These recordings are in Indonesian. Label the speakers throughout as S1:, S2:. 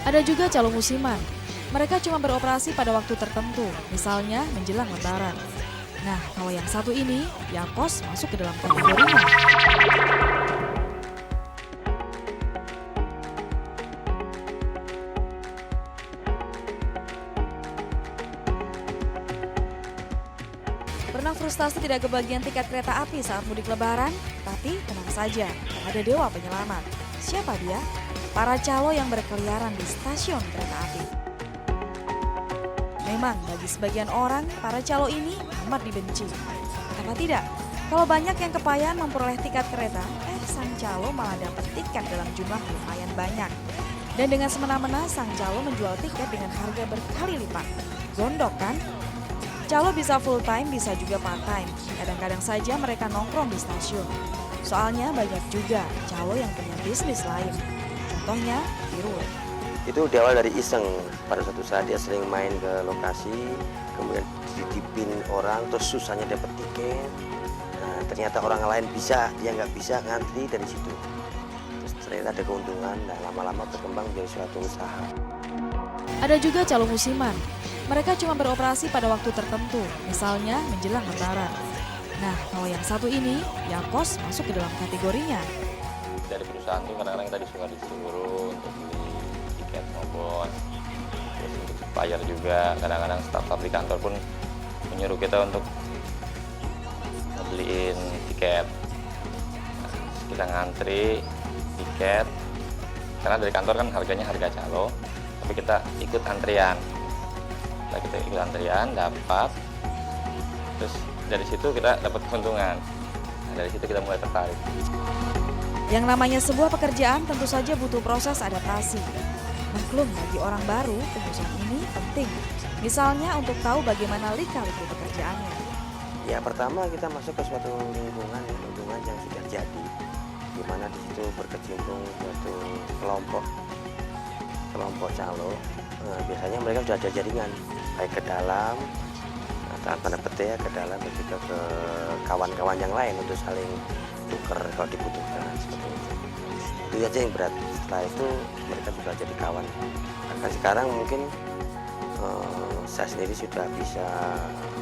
S1: Ada juga calo musiman. Mereka cuma beroperasi pada waktu tertentu, misalnya menjelang Lebaran. Nah, kalau yang satu ini, Yakos masuk ke dalam kategorinya. Pernah frustasi tidak kebagian tiket kereta api saat mudik Lebaran? Tapi tenang saja, ada dewa penyelamat. Siapa dia? Para calo yang berkeliaran di stasiun kereta api. Memang bagi sebagian orang, para calo ini amat dibenci. Kenapa tidak? Kalau banyak yang kepayan memperoleh tiket kereta, sang calo malah dapat tiket dalam jumlah lumayan banyak. Dan dengan semena-mena, sang calo menjual tiket dengan harga berkali lipat. Gondok kan? Calo bisa full time, bisa juga part time. Kadang-kadang saja mereka nongkrong di stasiun. Soalnya banyak juga calo yang punya bisnis lain. Contohnya, Irul.
S2: Itu diawal dari iseng. Pada suatu saat dia sering main ke lokasi, kemudian dititipin orang, terus susahnya dapat tiket. Nah, ternyata orang lain bisa, dia nggak bisa, ngantri dari situ. Terus ternyata ada keuntungan, dan lama-lama berkembang menjadi suatu usaha.
S1: Ada juga calo musiman. Mereka cuma beroperasi pada waktu tertentu, misalnya menjelang Lebaran. Nah, kalau yang satu ini, Yakos masuk ke dalam kategorinya.
S3: Dari perusahaan tuh kadang-kadang kita disuruh untuk beli tiket maupun terus untuk supplier juga, kadang-kadang staf-staf di kantor pun menyuruh kita untuk ngebeliin tiket. Nah, kita ngantri tiket karena dari kantor kan harganya harga calo, tapi kita ikut antrian. Kita ikut antrian, dapat, terus dari situ kita dapat keuntungan. Nah, dari situ kita mulai tertarik.
S1: Yang namanya sebuah pekerjaan tentu saja butuh proses adaptasi. Maklum bagi orang baru, pengusaha ini penting. Misalnya untuk tahu bagaimana lika-liku pekerjaannya.
S2: Ya pertama kita masuk ke suatu lingkungan yang sudah jadi, di mana di situ berkecimpung suatu kelompok calo. Nah, biasanya mereka sudah ada jaringan, baik ke dalam, tanda petik ya, ke dalam dan juga ke kawan-kawan yang lain untuk saling tukar kalau dibutuhkan seperti itu. Itu aja yang berat. Setelah itu mereka juga jadi kawan. Bahkan sekarang mungkin saya sendiri sudah bisa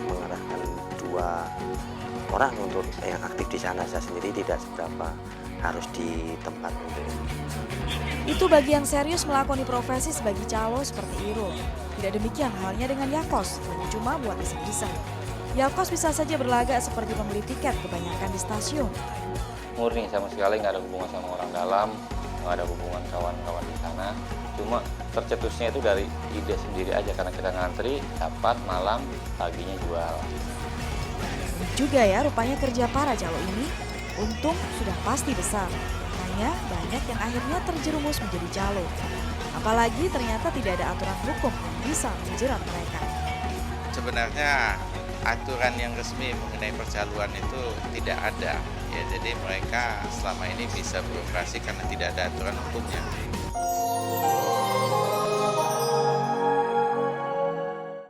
S2: mengarahkan 2 orang untuk yang aktif di sana. Saya sendiri tidak seberapa harus di tempat untuk
S1: Itu bagian serius melakoni profesi sebagai calo seperti Irul. Tidak demikian halnya dengan Yakos, yang cuma buat iseng-iseng. Yakos bisa saja berlagak seperti pembeli tiket kebanyakan di stasiun.
S3: Murni sama sekali, nggak ada hubungan sama orang dalam, nggak ada hubungan kawan-kawan di sana. Cuma tercetusnya itu dari ide sendiri aja karena kita ngantri, dapat malam, paginya jual.
S1: Juga ya rupanya kerja para calo ini, untung sudah pasti besar. Makanya banyak yang akhirnya terjerumus menjadi calo. Apalagi ternyata tidak ada aturan hukum yang bisa menjerat mereka.
S4: Sebenarnya aturan yang resmi mengenai percaluan itu tidak ada. Ya, jadi mereka selama ini bisa beroperasi karena tidak ada aturan hukumnya.